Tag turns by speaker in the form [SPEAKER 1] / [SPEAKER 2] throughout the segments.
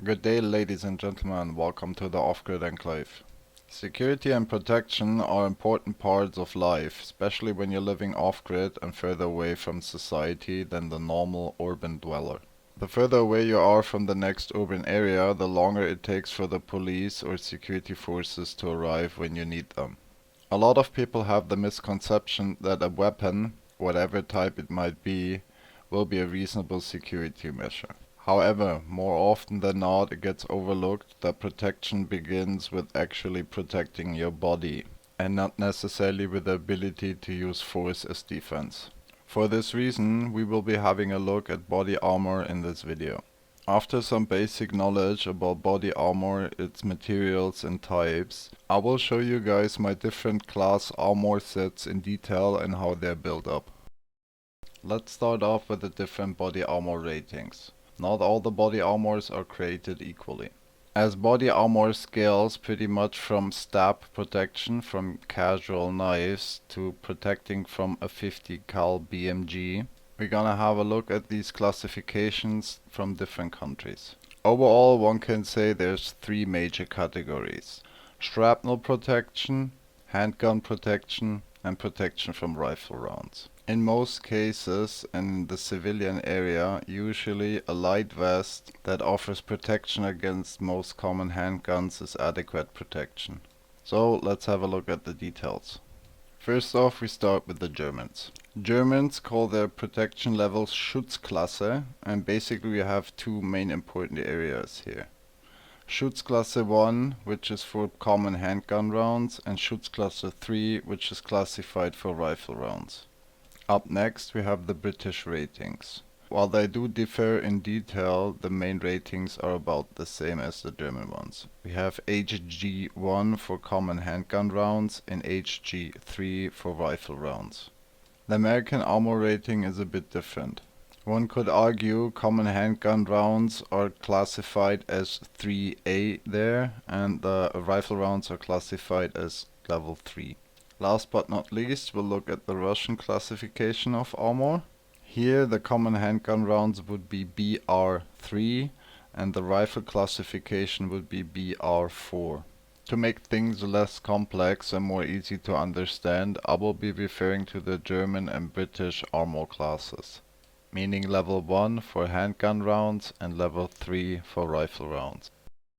[SPEAKER 1] Good day, ladies and gentlemen. Welcome to the OffGridEnclave. Security and protection are important parts of life, especially when you're living off-grid and further away from society than the normal urban dweller. The further away you are from the next urban area, the longer it takes for the police or security forces to arrive when you need them. A lot of people have the misconception that a weapon, whatever type it might be, will be a reasonable security measure. However, more often than not, it gets overlooked that protection begins with actually protecting your body, and not necessarily with the ability to use force as defense. For this reason, we will be having a look at body armor in this video. After some basic knowledge about body armor, its materials and types, I will show you guys my different class armor sets in detail and how they're built up. Let's start off with the different body armor ratings. Not all the body armors are created equally. As body armor scales pretty much from stab protection from casual knives to protecting from a 50 cal BMG, we're gonna have a look at these classifications from different countries. Overall, one can say there's three major categories: shrapnel protection, handgun protection, and protection from rifle rounds. In most cases, in the civilian area, usually a light vest that offers protection against most common handguns is adequate protection. So let's have a look at the details. First off, we start with the Germans. Germans call their protection levels Schutzklasse, and basically we have two main important areas here. Schutzklasse 1, which is for common handgun rounds, and Schutzklasse 3, which is classified for rifle rounds. Up next we have the British ratings. While they do differ in detail, the main ratings are about the same as the German ones. We have HG1 for common handgun rounds and HG3 for rifle rounds. The American armor rating is a bit different. One could argue common handgun rounds are classified as 3A there, and the rifle rounds are classified as level 3. Last but not least, we'll look at the Russian classification of armor. Here the common handgun rounds would be BR3 and the rifle classification would be BR4. To make things less complex and more easy to understand, I will be referring to the German and British armor classes, meaning level 1 for handgun rounds and level 3 for rifle rounds.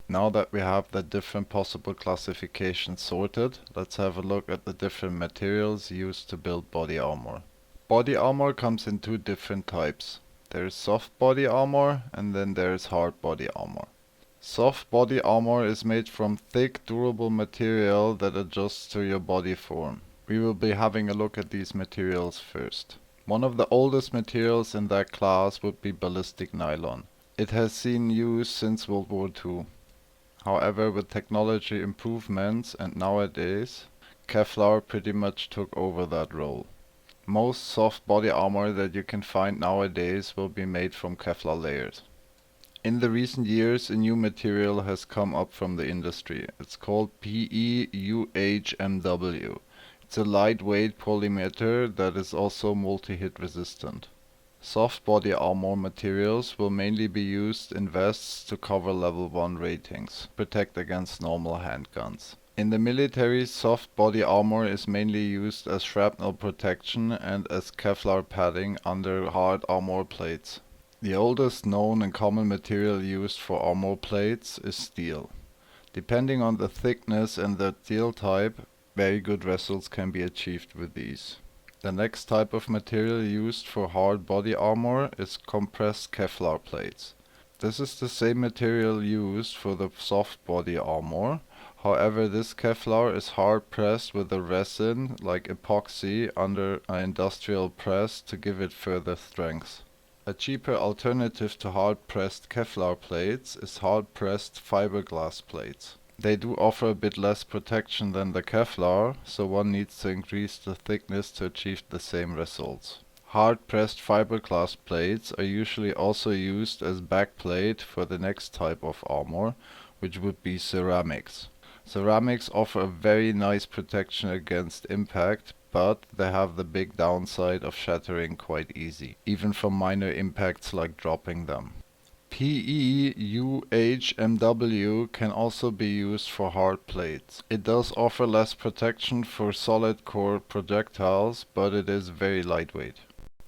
[SPEAKER 1] Now that we have the different possible classifications sorted, let's have a look at the different materials used to build body armor. Body armor comes in two different types. There is soft body armor and then there is hard body armor. Soft body armor is made from thick, durable material that adjusts to your body form. We will be having a look at these materials first. One of the oldest materials in that class would be ballistic nylon. It has seen use since World War II. However, with technology improvements and nowadays, Kevlar pretty much took over that role. Most soft body armor that you can find nowadays will be made from Kevlar layers. In the recent years, a new material has come up from the industry. It's called PEUHMW. It's a lightweight polymer that is also multi-hit resistant. Soft body armor materials will mainly be used in vests to cover level 1 ratings, protect against normal handguns. In the military, soft body armor is mainly used as shrapnel protection and as Kevlar padding under hard armor plates. The oldest known and common material used for armor plates is steel. Depending on the thickness and the steel type, very good results can be achieved with these. The next type of material used for hard body armor is compressed Kevlar plates. This is the same material used for the soft body armor. However, this Kevlar is hard pressed with a resin like epoxy under an industrial press to give it further strength. A cheaper alternative to hard pressed Kevlar plates is hard pressed fiberglass plates. They do offer a bit less protection than the Kevlar, so one needs to increase the thickness to achieve the same results. Hard-pressed fiberglass plates are usually also used as backplate for the next type of armor, which would be ceramics. Ceramics offer a very nice protection against impact, but they have the big downside of shattering quite easy, even from minor impacts like dropping them. PEUHMW can also be used for hard plates. It does offer less protection for solid core projectiles, but it is very lightweight.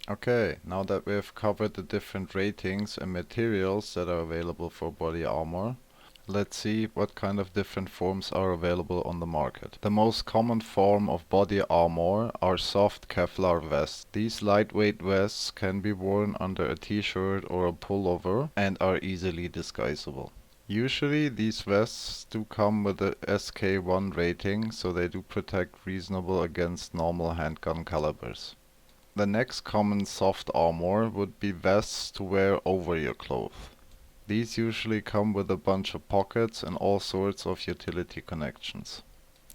[SPEAKER 1] Okay, now that we have covered the different ratings and materials that are available for body armor, let's see what kind of different forms are available on the market. The most common form of body armor are soft Kevlar vests. These lightweight vests can be worn under a t-shirt or a pullover and are easily disguisable. Usually these vests do come with a SK1 rating, so they do protect reasonable against normal handgun calibers. The next common soft armor would be vests to wear over your clothes. These usually come with a bunch of pockets and all sorts of utility connections.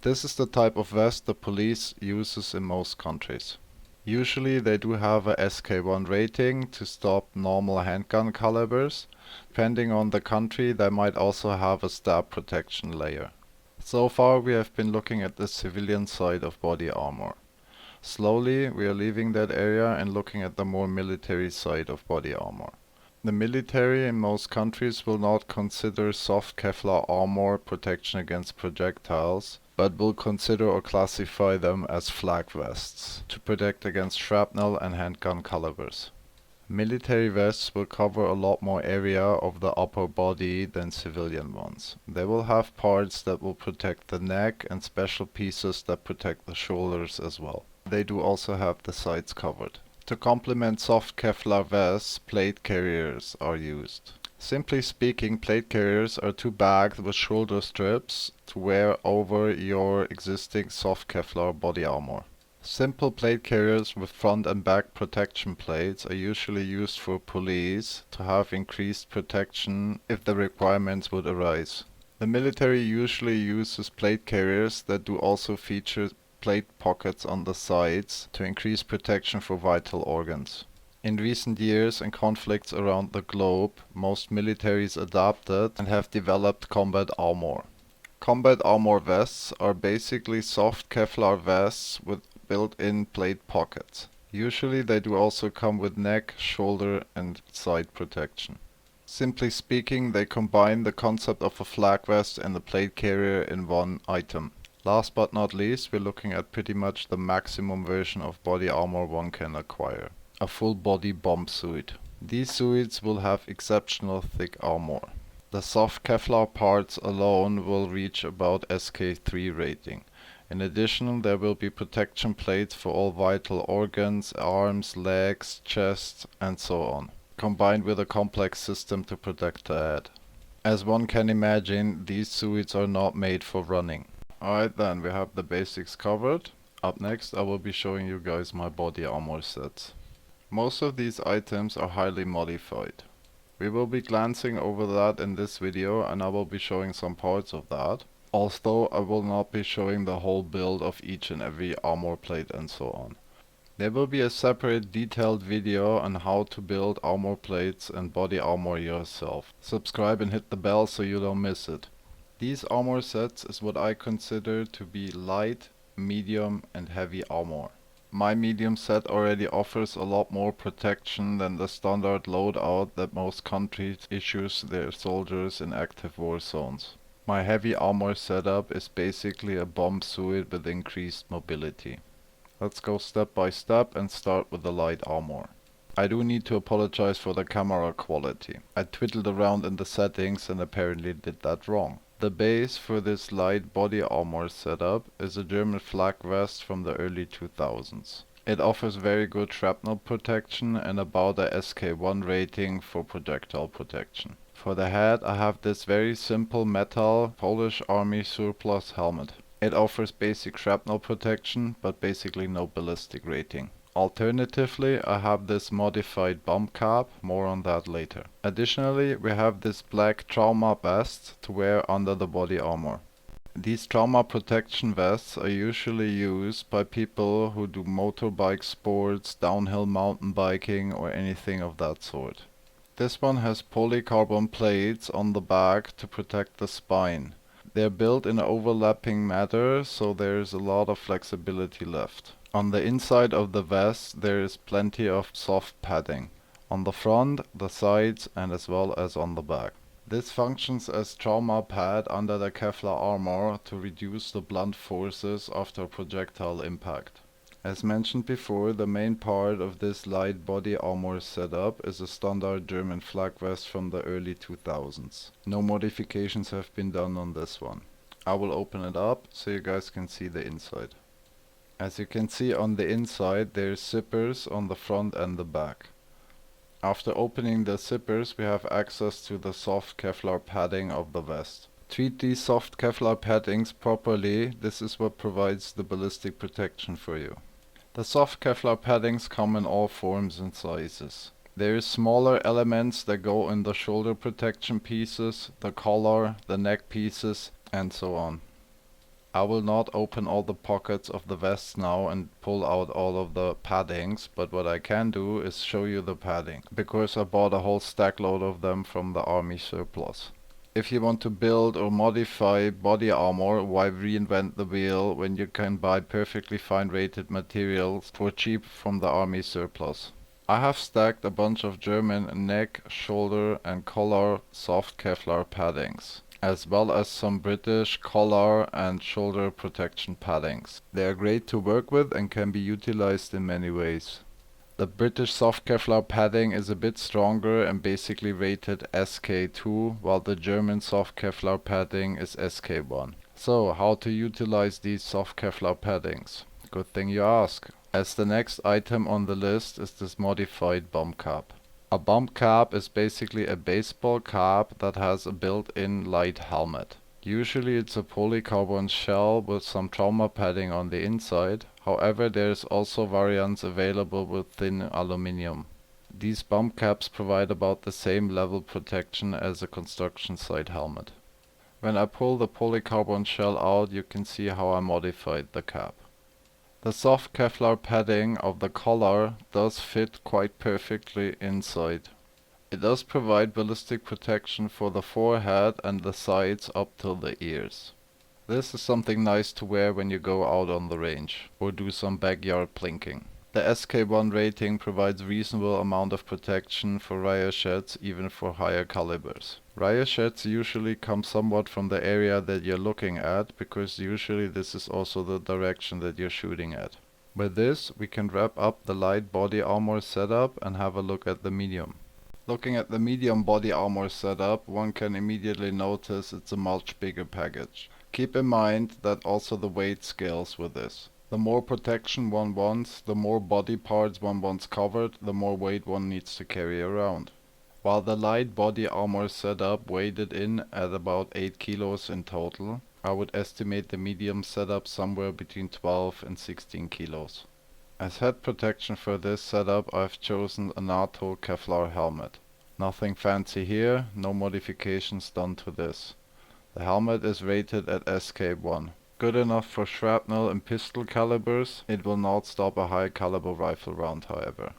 [SPEAKER 1] This is the type of vest the police uses in most countries. Usually they do have a SK1 rating to stop normal handgun calibers. Depending on the country, they might also have a stab protection layer. So far we have been looking at the civilian side of body armor. Slowly we are leaving that area and looking at the more military side of body armor. The military in most countries will not consider soft Kevlar armor protection against projectiles, but will consider or classify them as flak vests to protect against shrapnel and handgun calibers. Military vests will cover a lot more area of the upper body than civilian ones. They will have parts that will protect the neck and special pieces that protect the shoulders as well. They do also have the sides covered. To complement soft Kevlar vests, plate carriers are used. Simply speaking, plate carriers are two bags with shoulder strips to wear over your existing soft Kevlar body armor. Simple plate carriers with front and back protection plates are usually used for police to have increased protection if the requirements would arise. The military usually uses plate carriers that do also feature plate pockets on the sides to increase protection for vital organs. In recent years and conflicts around the globe, most militaries adapted and have developed combat armor. Combat armor vests are basically soft Kevlar vests with built-in plate pockets. Usually they do also come with neck, shoulder and side protection. Simply speaking, they combine the concept of a flak vest and a plate carrier in one item. Last but not least, we're looking at pretty much the maximum version of body armor one can acquire. A full body bomb suit. These suits will have exceptional thick armor. The soft Kevlar parts alone will reach about SK3 rating. In addition, there will be protection plates for all vital organs, arms, legs, chest and so on, combined with a complex system to protect the head. As one can imagine, these suits are not made for running. Alright then, we have the basics covered. Up next I will be showing you guys my body armor sets. Most of these items are highly modified. We will be glancing over that in this video and I will be showing some parts of that. Although I will not be showing the whole build of each and every armor plate and so on. There will be a separate detailed video on how to build armor plates and body armor yourself. Subscribe and hit the bell so you don't miss it. These armor sets is what I consider to be light, medium and heavy armor. My medium set already offers a lot more protection than the standard loadout that most countries issues their soldiers in active war zones. My heavy armor setup is basically a bomb suit with increased mobility. Let's go step by step and start with the light armor. I do need to apologize for the camera quality. I twiddled around in the settings and apparently did that wrong. The base for this light body armor setup is a German flak vest from the early 2000s. It offers very good shrapnel protection and about a SK1 rating for projectile protection. For the head I have this very simple metal Polish Army surplus helmet. It offers basic shrapnel protection but basically no ballistic rating. Alternatively, I have this modified bomb cap, more on that later. Additionally, we have this black trauma vest to wear under the body armor. These trauma protection vests are usually used by people who do motorbike sports, downhill mountain biking or anything of that sort. This one has polycarbon plates on the back to protect the spine. They're built in an overlapping manner, so there's a lot of flexibility left. On the inside of the vest there is plenty of soft padding. on the front, the sides, and as well as on the back. This functions as trauma pad under the Kevlar armor to reduce the blunt forces after projectile impact. As mentioned before, the main part of this light body armor setup is a standard German flag vest from the early 2000s. No modifications have been done on this one. I will open it up so you guys can see the inside. As you can see on the inside, there's zippers on the front and the back. After opening the zippers, we have access to the soft Kevlar padding of the vest. Treat these soft Kevlar paddings properly, this is what provides the ballistic protection for you. The soft Kevlar paddings come in all forms and sizes. There is smaller elements that go in the shoulder protection pieces, the collar, the neck pieces, and so on. I will not open all the pockets of the vest now and pull out all of the paddings, but what I can do is show you the padding, because I bought a whole stack load of them from the army surplus. If you want to build or modify body armor, why reinvent the wheel when you can buy perfectly fine rated materials for cheap from the army surplus? I have stacked a bunch of German neck, shoulder and collar soft Kevlar paddings, as well as some British collar and shoulder protection paddings. They are great to work with and can be utilized in many ways. The British soft Kevlar padding is a bit stronger and basically rated SK2, while the German soft Kevlar padding is SK1. So, how to utilize these soft Kevlar paddings? Good thing you ask, as the next item on the list is this modified bomb cap. A bomb cap is basically a baseball cap that has a built-in light helmet. Usually it's a polycarbonate shell with some trauma padding on the inside. However, there's also variants available with thin aluminum. These bomb caps provide about the same level protection as a construction site helmet. When I pull the polycarbonate shell out, you can see how I modified the cap. The soft Kevlar padding of the collar does fit quite perfectly inside. It does provide ballistic protection for the forehead and the sides up till the ears. This is something nice to wear when you go out on the range or do some backyard plinking. The SK1 rating provides reasonable amount of protection for ricochets even for higher calibers. Ricochets usually come somewhat from the area that you're looking at, because usually this is also the direction that you're shooting at. With this we can wrap up the light body armor setup and have a look at the medium. Looking at the medium body armor setup, one can immediately notice it's a much bigger package. Keep in mind that also the weight scales with this. The more protection one wants, the more body parts one wants covered, the more weight one needs to carry around. While the light body armor setup weighted in at about 8 kilos in total, I would estimate the medium setup somewhere between 12 and 16 kilos. As head protection for this setup, I've chosen a NATO Kevlar helmet. Nothing fancy here, no modifications done to this. The helmet is rated at SK1. Good enough for shrapnel and pistol calibers. It will not stop a high caliber rifle round, however.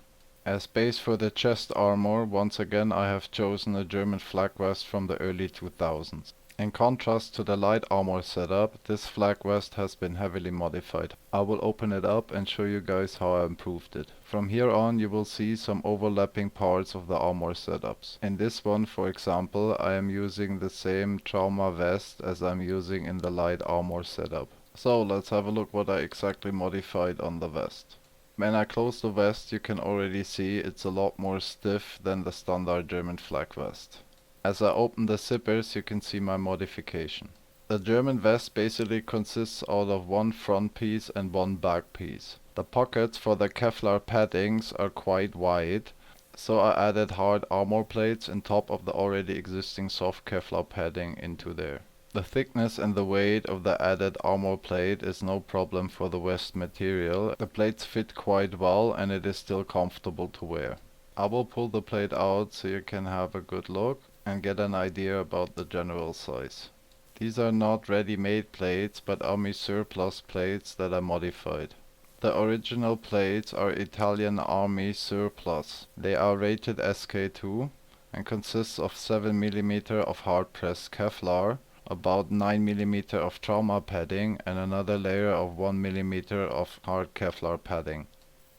[SPEAKER 1] As base for the chest armor, once again I have chosen a German flag vest from the early 2000s. In contrast to the light armor setup, this flag vest has been heavily modified. I will open it up and show you guys how I improved it. From here on you will see some overlapping parts of the armor setups. In this one, for example, I am using the same trauma vest as I'm using in the light armor setup. So let's have a look what I exactly modified on the vest. When I close the vest, you can already see it's a lot more stiff than the standard German flag vest. As I open the zippers, you can see my modification. The German vest basically consists out of one front piece and one back piece. The pockets for the Kevlar paddings are quite wide, so I added hard armor plates on top of the already existing soft Kevlar padding into there. The thickness and the weight of the added armor plate is no problem for the vest material. The plates fit quite well and it is still comfortable to wear. I will pull the plate out so you can have a good look and get an idea about the general size. These are not ready-made plates, but army surplus plates that I modified. The original plates are Italian army surplus. They are rated SK2 and consists of 7 mm of hard-pressed Kevlar, about 9 mm of trauma padding and another layer of 1 mm of hard Kevlar padding.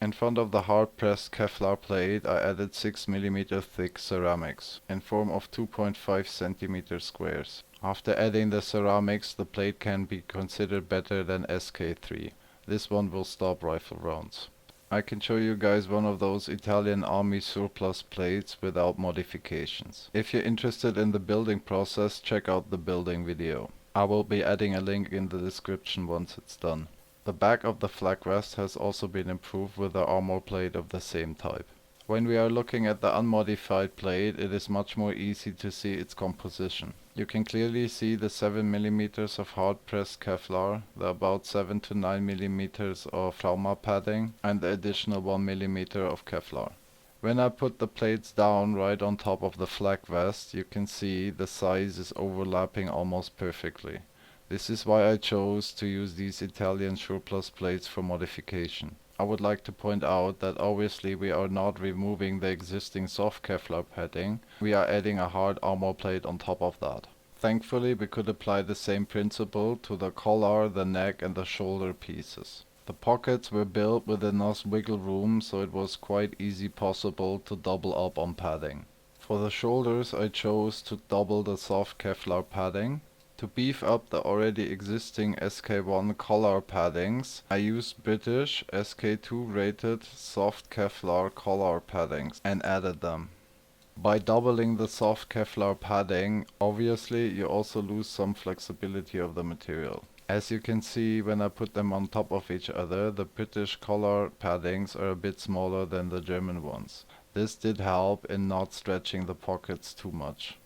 [SPEAKER 1] In front of the hard-pressed Kevlar plate I added 6mm thick ceramics, in form of 2.5 cm squares. After adding the ceramics, the plate can be considered better than SK3. This one will stop rifle rounds. I can show you guys one of those Italian army surplus plates without modifications. If you're interested in the building process, check out the building video. I will be adding a link in the description once it's done. The back of the flak vest has also been improved with the armor plate of the same type. When we are looking at the unmodified plate, it is much more easy to see its composition. You can clearly see the 7mm of hard-pressed Kevlar, the about 7 to 9mm of trauma padding, and the additional 1mm of Kevlar. When I put the plates down right on top of the flak vest, you can see the size is overlapping almost perfectly. This is why I chose to use these Italian surplus plates for modification. I would like to point out that obviously we are not removing the existing soft Kevlar padding, we are adding a hard armor plate on top of that. Thankfully we could apply the same principle to the collar, the neck and the shoulder pieces. The pockets were built with enough wiggle room, so it was quite easy possible to double up on padding. For the shoulders I chose to double the soft Kevlar padding. To beef up the already existing SK1 collar paddings, I used British SK2 rated soft Kevlar collar paddings and added them. By doubling the soft Kevlar padding, obviously you also lose some flexibility of the material. As you can see, when I put them on top of each other, the British collar paddings are a bit smaller than the German ones. This did help in not stretching the pockets too much.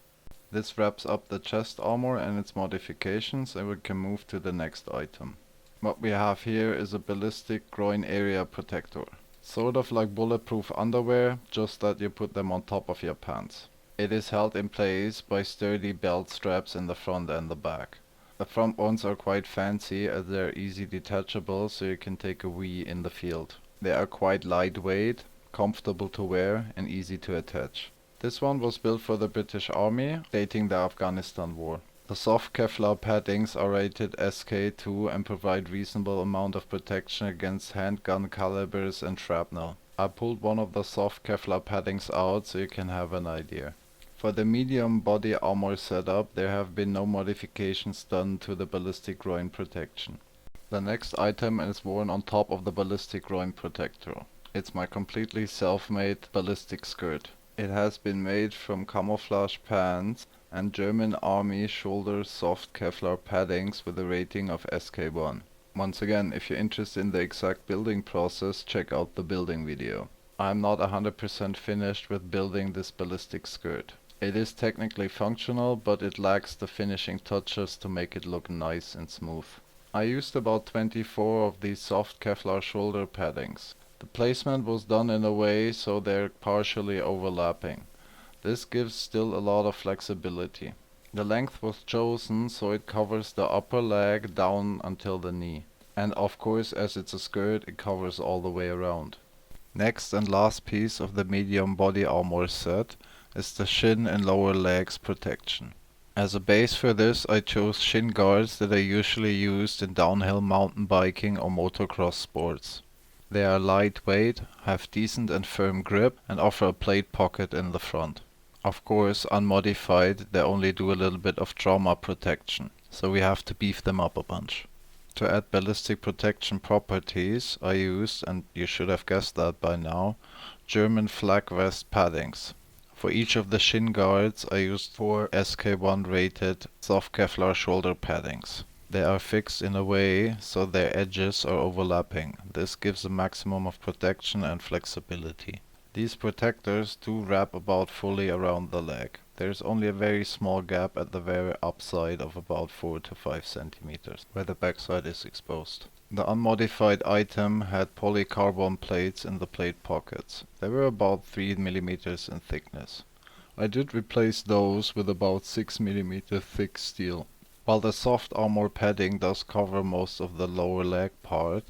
[SPEAKER 1] This wraps up the chest armor and its modifications, and we can move to the next item. What we have here is a ballistic groin area protector. Sort of like bulletproof underwear, just that you put them on top of your pants. It is held in place by sturdy belt straps in the front and the back. The front ones are quite fancy as they are easy detachable, so you can take a wee in the field. They are quite lightweight, comfortable to wear and easy to attach. This one was built for the British Army, dating the Afghanistan war. The soft Kevlar paddings are rated SK2 and provide reasonable amount of protection against handgun calibers and shrapnel. I pulled one of the soft Kevlar paddings out so you can have an idea. For the medium body armor setup, there have been no modifications done to the ballistic groin protection. The next item is worn on top of the ballistic groin protector. It's my completely self-made ballistic skirt. It has been made from camouflage pants and German Army shoulder soft Kevlar paddings with a rating of SK1. Once again, if you're interested in the exact building process, check out the building video. I'm not 100% finished with building this ballistic skirt. It is technically functional, but it lacks the finishing touches to make it look nice and smooth. I used about 24 of these soft Kevlar shoulder paddings. The placement was done in a way so they're partially overlapping. This gives still a lot of flexibility. The length was chosen so it covers the upper leg down until the knee. And of course, as it's a skirt, it covers all the way around. Next and last piece of the medium body armor set is the shin and lower legs protection. As a base for this, I chose shin guards that are usually used in downhill mountain biking or motocross sports. They are lightweight, have decent and firm grip, and offer a plate pocket in the front. Of course, unmodified, they only do a little bit of trauma protection, so we have to beef them up a bunch. To add ballistic protection properties, I used, and you should have guessed that by now, German flak vest paddings. For each of the shin guards, I used 4 SK1 rated soft Kevlar shoulder paddings. They are fixed in a way so their edges are overlapping. This gives a maximum of protection and flexibility. These protectors do wrap about fully around the leg. There is only a very small gap at the very upside of about 4 to 5 centimeters, where the backside is exposed. The unmodified item had polycarbon plates in the plate pockets. They were about 3 mm in thickness. I did replace those with about 6 mm thick steel. While the soft armor padding does cover most of the lower leg part,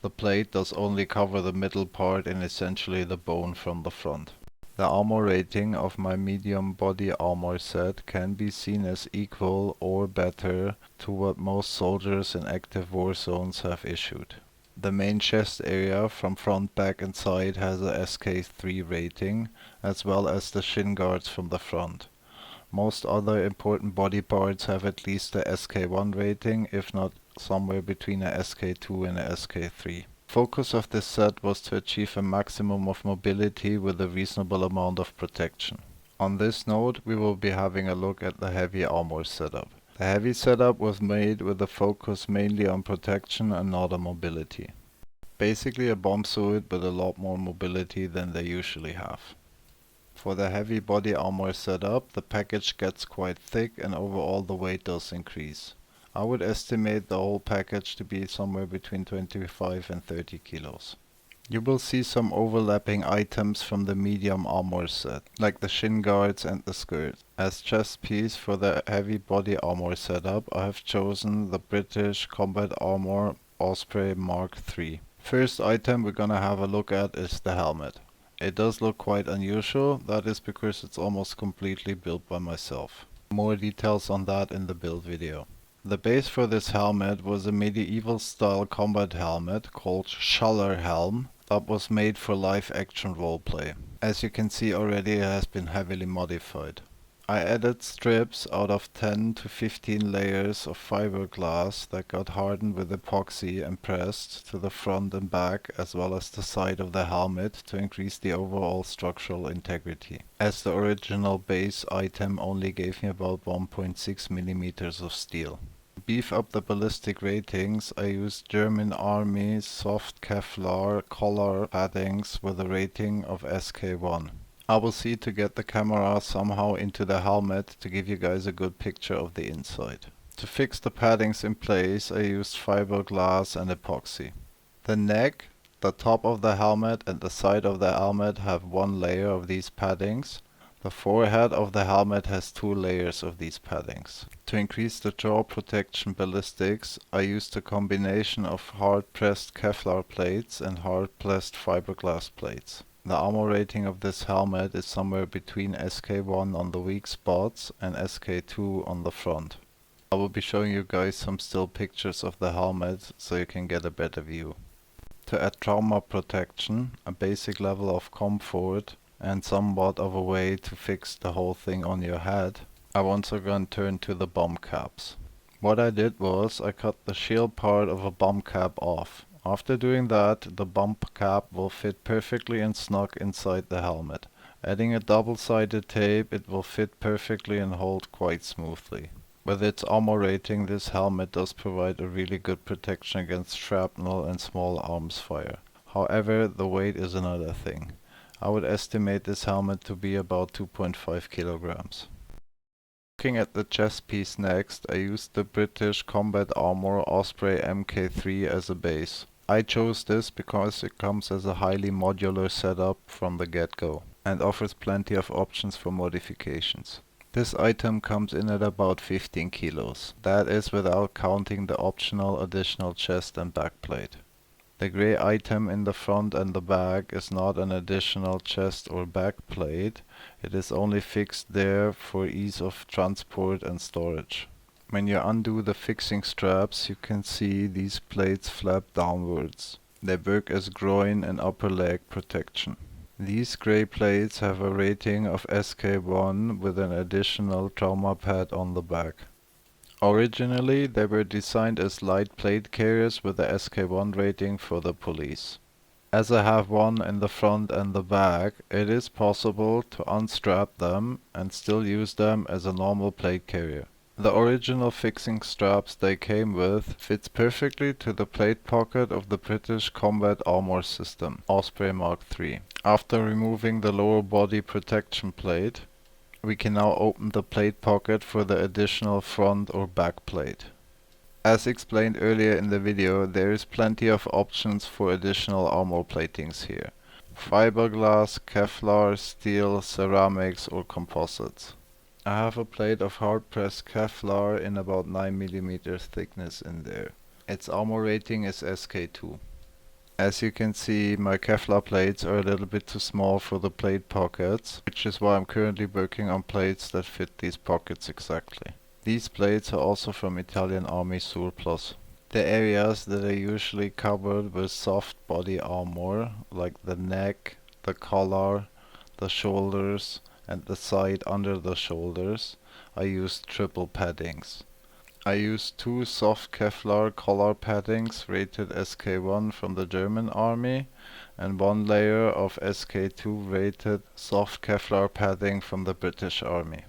[SPEAKER 1] the plate does only cover the middle part and essentially the bone from the front. The armor rating of my medium body armor set can be seen as equal or better to what most soldiers in active war zones have issued. The main chest area from front, back and side has a SK3 rating, as well as the shin guards from the front. Most other important body parts have at least a SK1 rating, if not somewhere between a SK2 and a SK3. Focus of this set was to achieve a maximum of mobility with a reasonable amount of protection. On this note, we will be having a look at the heavy armor setup. The heavy setup was made with a focus mainly on protection and not on mobility. Basically a bomb suit with a lot more mobility than they usually have. For the heavy body armor setup, the package gets quite thick and overall the weight does increase. I would estimate the whole package to be somewhere between 25 and 30 kilos. You will see some overlapping items from the medium armor set, like the shin guards and the skirt. As chest piece for the heavy body armor setup, I have chosen the British Combat Armor Osprey Mark III. First item we're gonna have a look at is the helmet. It does look quite unusual, that is because it's almost completely built by myself. More details on that in the build video. The base for this helmet was a medieval style combat helmet called Schuller Helm that was made for live action roleplay. As you can see already, it has been heavily modified. I added strips out of 10 to 15 layers of fiberglass that got hardened with epoxy and pressed to the front and back as well as the side of the helmet to increase the overall structural integrity, as the original base item only gave me about 1.6 millimeters of steel. To beef up the ballistic ratings, I used German Army soft Kevlar collar paddings with a rating of SK1. I will see to get the camera somehow into the helmet to give you guys a good picture of the inside. To fix the paddings in place, I used fiberglass and epoxy. The neck, the top of the helmet and the side of the helmet have one layer of these paddings. The forehead of the helmet has 2 layers of these paddings. To increase the jaw protection ballistics, I used a combination of hard-pressed Kevlar plates and hard-pressed fiberglass plates. The armor rating of this helmet is somewhere between SK1 on the weak spots and SK2 on the front. I will be showing you guys some still pictures of the helmet so you can get a better view. To add trauma protection, a basic level of comfort and somewhat of a way to fix the whole thing on your head, I once again turned to the bomb caps. What I did was I cut the shield part of a bomb cap off. After doing that, the bomb cap will fit perfectly and snug inside the helmet. Adding a double-sided tape, it will fit perfectly and hold quite smoothly. With its armor rating, this helmet does provide a really good protection against shrapnel and small arms fire. However, the weight is another thing. I would estimate this helmet to be about 2.5 kilograms. Looking at the chest piece next, I used the British Combat Armor Osprey Mk3 as a base. I chose this because it comes as a highly modular setup from the get-go and offers plenty of options for modifications. This item comes in at about 15 kilos. That is without counting the optional additional chest and back plate. The grey item in the front and the back is not an additional chest or back plate, it is only fixed there for ease of transport and storage. When you undo the fixing straps, you can see these plates flap downwards. They work as groin and upper leg protection. These grey plates have a rating of SK1 with an additional trauma pad on the back. Originally, they were designed as light plate carriers with a SK1 rating for the police. As I have one in the front and the back, it is possible to unstrap them and still use them as a normal plate carrier. The original fixing straps they came with fits perfectly to the plate pocket of the British Combat Armor System, Osprey Mark III. After removing the lower body protection plate, we can now open the plate pocket for the additional front or back plate. As explained earlier in the video, there is plenty of options for additional armor platings here. Fiberglass, Kevlar, steel, ceramics or composites. I have a plate of hard-pressed Kevlar in about 9mm thickness in there. Its armor rating is SK2. As you can see, my Kevlar plates are a little bit too small for the plate pockets, which is why I'm currently working on plates that fit these pockets exactly. These plates are also from Italian Army surplus. The areas that are usually covered with soft body armor, like the neck, the collar, the shoulders, and the side under the shoulders, I used triple paddings. I used two soft Kevlar collar paddings rated SK1 from the German army and one layer of SK2 rated soft Kevlar padding from the British army.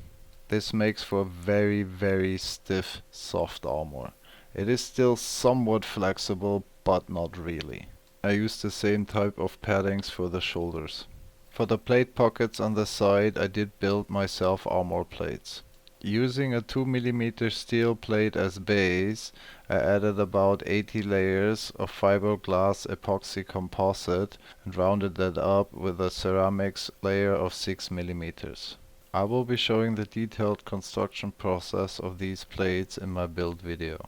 [SPEAKER 1] This makes for very, very stiff soft armor. It is still somewhat flexible, but not really. I used the same type of paddings for the shoulders. For the plate pockets on the side, I did build myself armor plates. Using a 2mm steel plate as base, I added about 80 layers of fiberglass epoxy composite and rounded that up with a ceramics layer of 6mm. I will be showing the detailed construction process of these plates in my build video.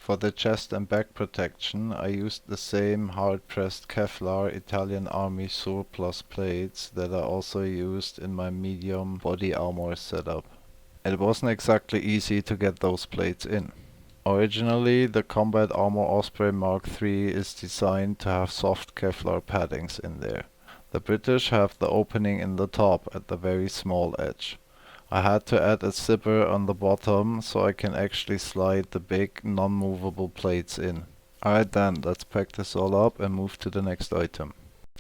[SPEAKER 1] For the chest and back protection, I used the same hard-pressed Kevlar Italian Army surplus plates that are also used in my medium body armor setup. It wasn't exactly easy to get those plates in. Originally, the Combat Armor Osprey Mark III is designed to have soft Kevlar paddings in there. The British have the opening in the top at the very small edge. I had to add a zipper on the bottom so I can actually slide the big non-movable plates in. Alright then, let's pack this all up and move to the next item.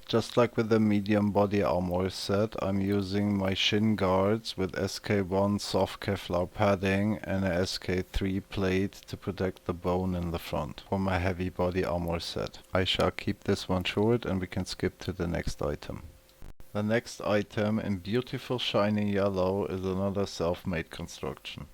[SPEAKER 1] Just like with the medium body armor set, I'm using my shin guards with SK1 soft Kevlar padding and a SK3 plate to protect the bone in the front for my heavy body armor set. I shall keep this one short and we can skip to the next item. The next item in beautiful shiny yellow is another self-made construction.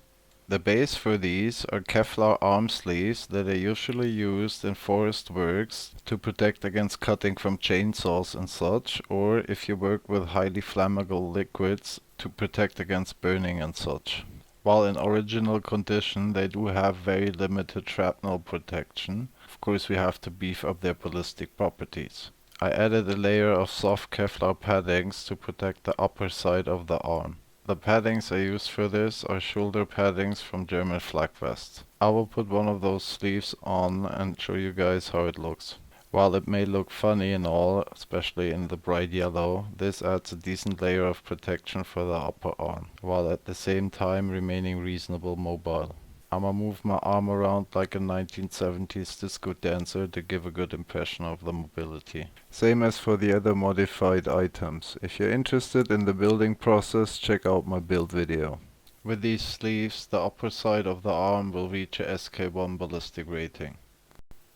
[SPEAKER 1] The base for these are Kevlar arm sleeves that are usually used in forest works to protect against cutting from chainsaws and such, or if you work with highly flammable liquids to protect against burning and such. While in original condition they do have very limited shrapnel protection, of course we have to beef up their ballistic properties. I added a layer of soft Kevlar paddings to protect the upper side of the arm. The paddings I used for this are shoulder paddings from German flak vests. I will put one of those sleeves on and show you guys how it looks. While it may look funny and all, especially in the bright yellow, this adds a decent layer of protection for the upper arm, while at the same time remaining reasonable mobile. I'ma move my arm around like a 1970s disco dancer to give a good impression of the mobility. Same as for the other modified items. If you're interested in the building process, check out my build video. With these sleeves, the upper side of the arm will reach a SK1 ballistic rating.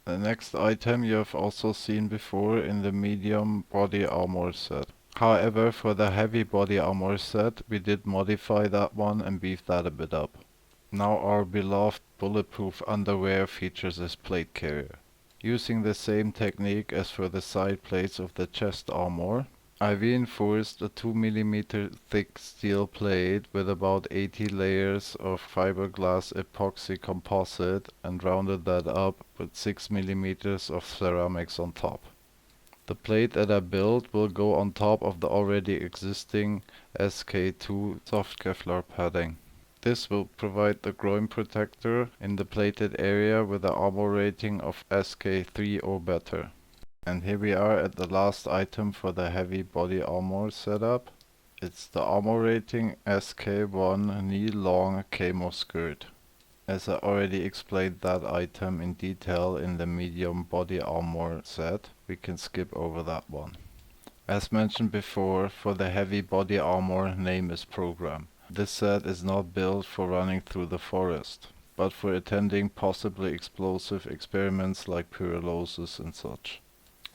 [SPEAKER 1] The next item you have also seen before in the medium body armor set. However, for the heavy body armor set, we did modify that one and beef that a bit up. Now our beloved bulletproof underwear features this plate carrier. Using the same technique as for the side plates of the chest armor, I reinforced a 2mm thick steel plate with about 80 layers of fiberglass epoxy composite and rounded that up with 6mm of ceramics on top. The plate that I built will go on top of the already existing SK2 soft Kevlar padding. This will provide the groin protector in the plated area with an armor rating of SK3 or better. And here we are at the last item for the heavy body armor setup. It's the armor rating SK1 knee-long camo skirt. As I already explained that item in detail in the medium body armor set, we can skip over that one. As mentioned before, for the heavy body armor, name is program. This set is not built for running through the forest, but for attending possibly explosive experiments like pyrolysis and such.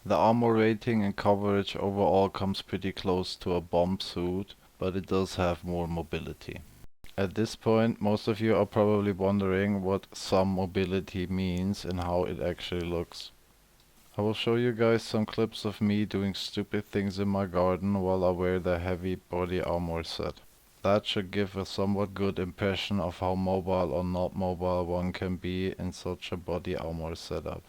[SPEAKER 1] The armor rating and coverage overall comes pretty close to a bomb suit, but it does have more mobility. At this point, most of you are probably wondering what some mobility means and how it actually looks. I will show you guys some clips of me doing stupid things in my garden while I wear the heavy body armor set. That should give a somewhat good impression of how mobile or not mobile one can be in such a body armor setup.